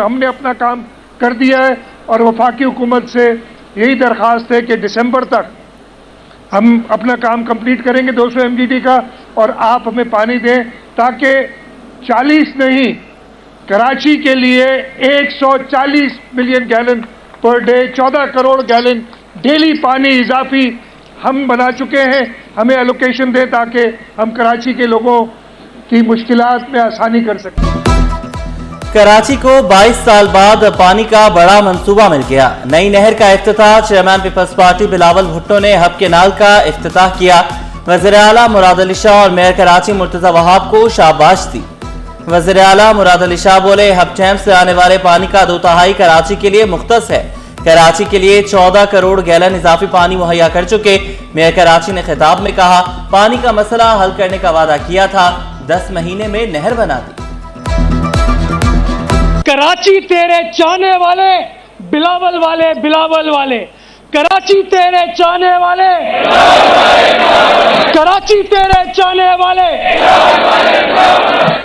हमने अपना काम कर दिया है और वफाकी हुकूमत से यही दरख्वास्त है कि दिसंबर तक हम अपना काम कंप्लीट करेंगे 200 MGD का, और आप हमें पानी दें ताकि 40 नहीं, कराची के लिए 140 million gallon per day, 14 crore gallon daily पानी इजाफी हम बना चुके हैं। हमें एलोकेशन दें ताकि हम कराची के लोगों की मुश्किलात में आसानी कर सकें। कराची को 22 साल बाद पानी का बड़ा मंसूबा मिल गया। नई नहर का इफ्तिताह चेयरमैन पीपल्स पार्टी बिलावल भुट्टो ने हब केनाल का इफ्तिताह किया। वज़ीर आला मुराद अली शाह और मेयर कराची मुर्तज़ा वहाब को शाबाश दी। वज़ीर आला मुराद अली शाह बोले, हब डैम से आने वाले पानी का 2/3 कराची के लिए मुख्तस है। कराची के लिए 14 करोड़ गैलन इजाफी पानी मुहैया कर चुके। मेयर कराची ने खिताब में कहा, पानी का मसला हल करने का वादा किया था, 10 महीने में नहर बना दी। कराची तेरे चाहने वाले, बिलावल वाले, बिलावल वाले, कराची तेरे चाहने वाले, कराची तेरे चाहने वाले,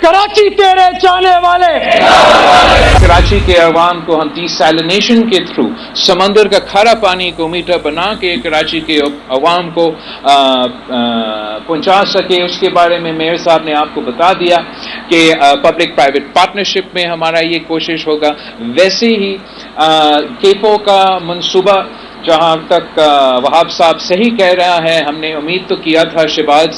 कराची तेरे चाहने वाले। कराची के अवाम को हम डिसैलिनेशन के थ्रू समंदर का खारा पानी को मीठा बना के कराची के अवाम को पहुंचा सके, उसके बारे में मेयर साहब ने आपको बता दिया कि पब्लिक प्राइवेट पार्टनरशिप में हमारा ये कोशिश होगा। वैसे ही केफो का मंसूबा, जहां तक वहाब साहब सही कह रहा है, हमने उम्मीद तो किया था शहबाज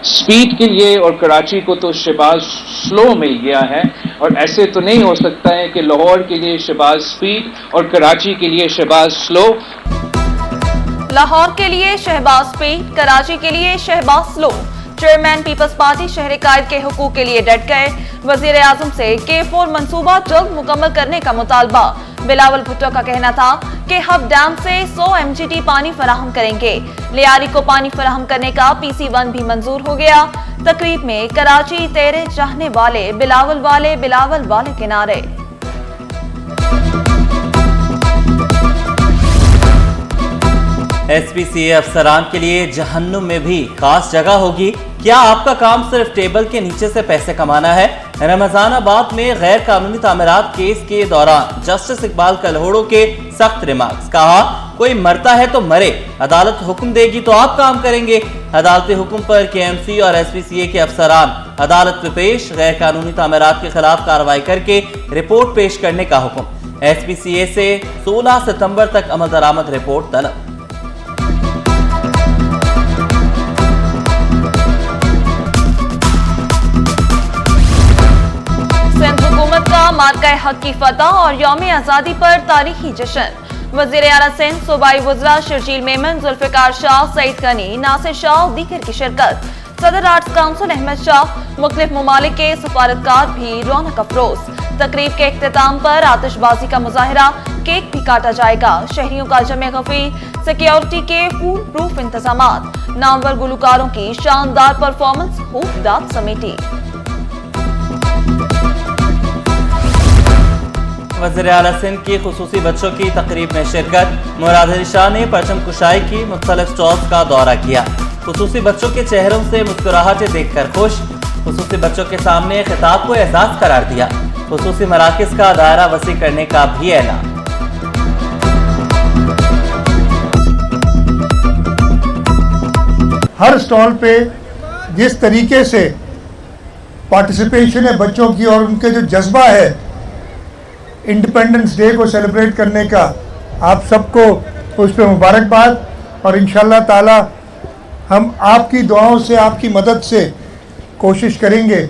स्पीड के लिए, और कराची को तो शहबाज स्लो मिल गया है। और ऐसे तो नहीं हो सकता है कि लाहौर के लिए शहबाज स्पीड और कराची के लिए शहबाज स्लो। लाहौर के लिए शहबाज स्पीड, कराची के लिए Shahbaz slow. Chairman peoples Party शहर कायद के हुकूक के लिए डट गए। वजीर आजम से K4 मंसूबा जल्द मुकम्मल करने का मुतालबा। बिलावल भुट्टो का कहना था कि हब डैम से 100 MGD पानी फराहम करेंगे। लियारी को पानी फराहम करने का PC1 भी मंजूर हो गया। तकरीब में कराची तेरे चाहने वाले, बिलावल वाले, बिलावल वाले के नारे। SPCA अफसरान के लिए जहन्नुम में भी खास जगह होगी। क्या आपका काम सिर्फ टेबल के नीचे से पैसे कमाना है? रमजानाबाद में गैर कानूनी तामीरात केस के दौरान जस्टिस इकबाल कलहोड़ो के सख्त रिमार्क्स। कहा, कोई मरता है तो मरे, अदालत हुक्म देगी तो आप काम करेंगे। अदालती हुक्म पर KMC और SPCA के अफसरान अदालत में पेश, गैर कानूनी तामीरात के खिलाफ कार्रवाई करके रिपोर्ट पेश करने का हुक्म। SPCA से 16 सितंबर तक अमल दरामद रिपोर्ट तलब। मार्का हक की फतह और यौम आज़ादी पर तारीखी जश्न। वज़ीर आला सिंध, सूबाई वज़रा शर्जील मेमन, जुल्फ़िकार शाह, सईद गनी, नासिर शाह और दीगर की शिरकत। सदर आर्ट्स काउंसिल अहमद शाह, मुख्तलिफ ममालिक के सफारतकार भी रौनक अफरोज। तकरीब के इख्तिताम पर आतिशबाजी का मुजाहिरा, केक भी काटा जाएगा। शहरियों का जमे गफीर, सिक्योरिटी के फूल प्रूफ इंतजामात। नामवर गुलकारों की शानदार परफॉर्मेंस खूबदाद समेटी। वज़ीर आला सिंध की खुसूसी बच्चों की तकरीब में शिरकत। मुराद अली शाह ने परचम कुशाई की मुख्तलिफ स्टॉल्स का दौरा किया। खुसूसी बच्चों के चेहरों से मुस्कुराहटें देखकर खुश। खुसूसी बच्चों के सामने खिताब को एहसास करार दिया। खुसूसी मराकिज का दायरा वसी करने का भी ऐलान। हर स्टॉल पे जिस तरीके से पार्टिसिपेशन है बच्चों की और उनके जो जज्बा है इंडिपेंडेंस डे को सेलिब्रेट करने का, आप सबको उस पर मुबारकबाद। और इंशाअल्लाह ताला हम आपकी दुआओं से, आपकी मदद से कोशिश करेंगे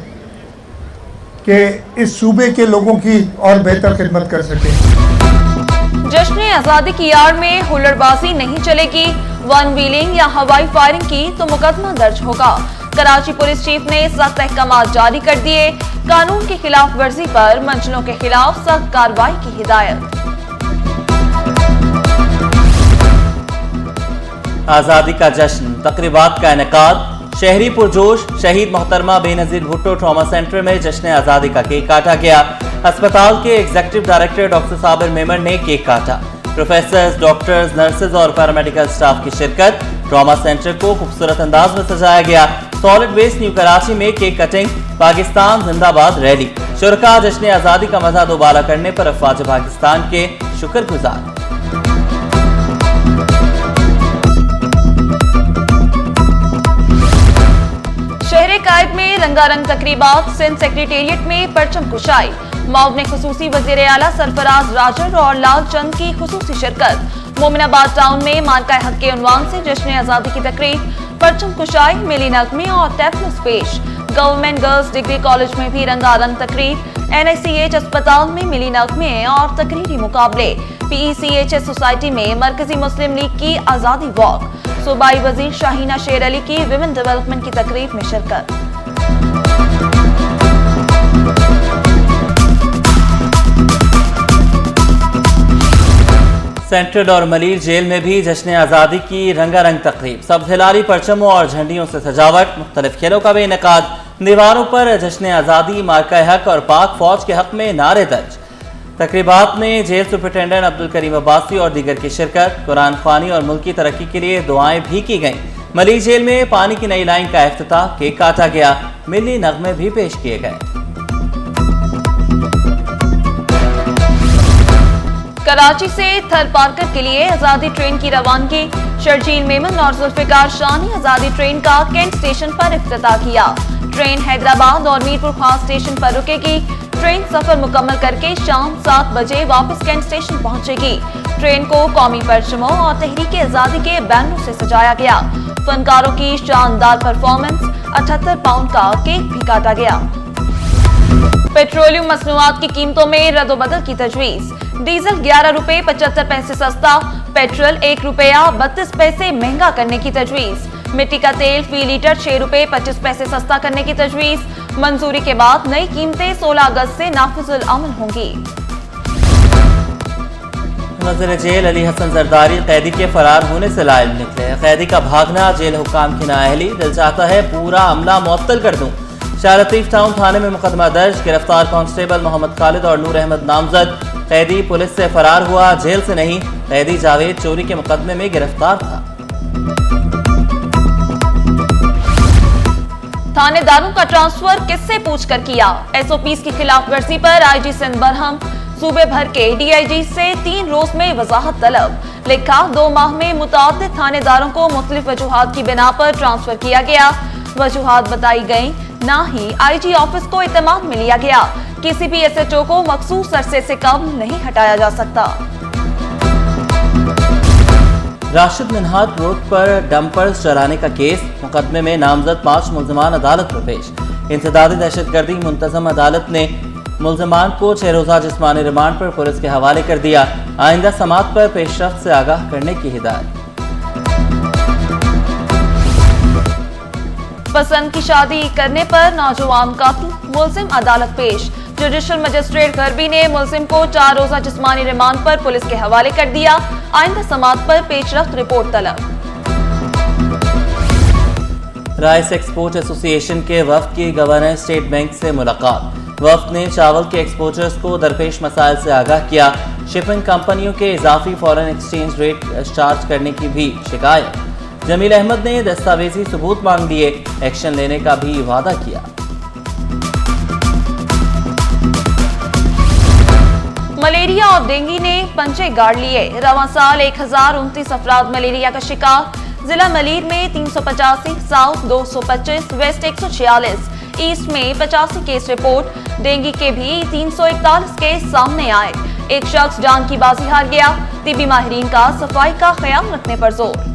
कि इस सूबे के लोगों की और बेहतर खिदमत कर सकें। जश्न आज़ादी की आड़ में हुल्लड़बाजी नहीं चलेगी। वन व्हीलिंग या हवाई फायरिंग की तो मुकदमा दर्ज होगा। कराची पुलिस चीफ ने सख्त अहकामात जारी कर दिए। कानून की खिलाफ वर्जी पर मंचलों के खिलाफ सख्त कार्रवाई की हिदायत। आज़ादी का जश्न, तकरीबात का इनेकाद। शहरी पुरजोश। शहीद मोहतरमा बेनज़ीर भुट्टो ट्रॉमा सेंटर में जश्न आज़ादी का केक काटा गया। अस्पताल के executive director doctor Sabir Memon ने केक काटा। प्रोफेसर्स, डॉक्टर्स, नर्सेज और पैरामेडिकल स्टाफ की शिरकत। ट्रॉमा सेंटर को खूबसूरत अंदाज में सजाया गया। सॉलिड वेस्ट न्यू कराची में केक कटिंग, पाकिस्तान जिंदाबाद रैली। शुरका जश्न आज़ादी का मजा दोबारा करने पर अफवाज पाकिस्तान के शुक्रगुजार। शहरे कायद में रंगारंग तकरीबात, सिंध सेक्रेटेरिएट में परचम कुशाई, मौब ने खुसूसी वजीर आला सरफराज राजर और लाल चंद की खुसूसी शिरकत। मोमिनाबाद टाउन में मार्का हक के उन्वान से जश्न आज़ादी की तकरीब, परचम कुशाई, मिली नगमे और टैफलस पेश। गवर्नमेंट गर्ल्स डिग्री कॉलेज में भी रंगारंग तकरीब, NICH अस्पताल में मिली नगमे और तकरीरी मुकाबले। PECHS सोसाइटी में मरकजी मुस्लिम लीग की आज़ादी वॉक, सूबाई वजीर शाहीना शेर अली की विमेन डेवलपमेंट की तकरीब में शिरकत। सेंट्रल और मलीर जेल में भी जश्न आज़ादी की रंगारंग तकरीब, सब हिलारी परचमों और झंडियों से सजावट, मुख्तलिफ खेलों का भी इनेकाद, दीवारों पर जश्न आज़ादी, मार्का हक और पाक फौज के हक में नारे दर्ज। तकरीबात में जेल सुपरिटेंडेंट अब्दुल करीम अब्बासी और दीगर की शिरकत, कुरान ख्वानी और मुल्क की तरक्की के लिए दुआएं भी की गईं। मलीर जेल में पानी की नई लाइन का इफ्तिताह, केक काटा गया, मिली नगमे भी पेश किए गए। कराची से थर पार्कर के लिए आज़ादी ट्रेन की रवानगी, शर्जील मेमन और जुल्फिकार शाह ने आज़ादी ट्रेन का कैंट स्टेशन पर इफ्तिताह किया। ट्रेन हैदराबाद और मीरपुर खास स्टेशन पर रुकेगी। ट्रेन सफर मुकम्मल करके शाम 7 बजे वापस कैंट स्टेशन पहुंचेगी। ट्रेन को कौमी परचमों और तहरीक आज़ादी के बैनरों से सजाया गया। फनकारों की शानदार परफॉर्मेंस, 78 पाउंड का केक भी काटा गया। पेट्रोलियम मसनूआत की कीमतों में रद्दोबदल की तजवीज़, डीजल 11 रुपए 75 पैसे सस्ता, पेट्रोल 1 रुपया 32 पैसे महंगा करने की तजवीज़। मिट्टी का तेल फी लीटर 6 रुपए 25 पैसे सस्ता करने की तजवीज़। मंजूरी के बाद नई कीमतें 16 अगस्त से नाफिजुल अमल होंगी। वज़ीर जेल अली हसन जरदारी कैदी के फरार होने से लाइल निकले। कैदी का भागना जेल हुकाम की नाअहली, दिल चाहता है पूरा अमला मुअत्तल कर दूं। शाह लतीफ टाउन थाने में मुकदमा दर्ज, गिरफ्तार कांस्टेबल मोहम्मद खालिद और नूर अहमद नामजद। कैदी पुलिस से फरार हुआ, जेल से नहीं। कैदी जावेद चोरी के मुकदमे में गिरफ्तार था। थानेदारों का ट्रांसफर किससे पूछकर किया, SOPs की खिलाफ वर्जी पर IG सिंध बरहम। सूबे भर के DIG से 3 रोज में वजाहत तलब। लिखा 2 माह में मुताद्दिद थानेदारों को मुख्तलिफ वजूहात की बिना पर ट्रांसफर किया गया। वजूहात बताई गई, ना ही IG ऑफिस को इत्तेमाद में लिया गया। किसी भी SHO को मखसूस अरसे से कम नहीं हटाया जा सकता। राशिद मिन्हाज रोड पर डंपर्स चलाने का केस, मुकदमे में नामजद 5 मुल्ज़िमान अदालत में पेश। इंसदादी दहशतगर्दी मुंतज़म अदालत ने मुल्ज़िमान को 6 रोज़ा जिस्मानी रिमांड पर पुलिस के हवाले कर दिया। आइंदा समात पर पेशरफ्त से आगाह करने की हिदायत। पसंद की शादी करने पर नौजवान कातिल, मुल्ज़िम अदालत पेश। जुडिशल मजिस्ट्रेट गरबी ने मुल्ज़िम को 4 रोज़ा जिस्मानी रिमांड पर पुलिस के हवाले कर दिया। आइंदा समात पर पेशरफ्त रिपोर्ट तलब। राइस एक्सपोर्ट एसोसिएशन के वफ्द की गवर्नर स्टेट बैंक से मुलाकात। वफ्द ने चावल के एक्सपोर्टर्स को दरपेश मसाइल से आगाह किया। शिपिंग कंपनियों के इजाफी फॉरेन एक्सचेंज रेट चार्ज करने की भी शिकायत। जमील अहमद ने दस्तावेजी सबूत मांग लिए, एक्शन लेने का भी वादा किया। मलेरिया और डेंगू ने पंचे गाड़ लिए। रवां साल 1029 अफराद मलेरिया का शिकार। जिला मलीर में 385, साउथ 225, वेस्ट 146, ईस्ट में 85 केस रिपोर्ट। डेंगू के भी 341 केस सामने आए। एक शख्स जान की बाजी हार गया। तिब्बी माहिरीन का सफाई का ख्याल रखने पर जोर।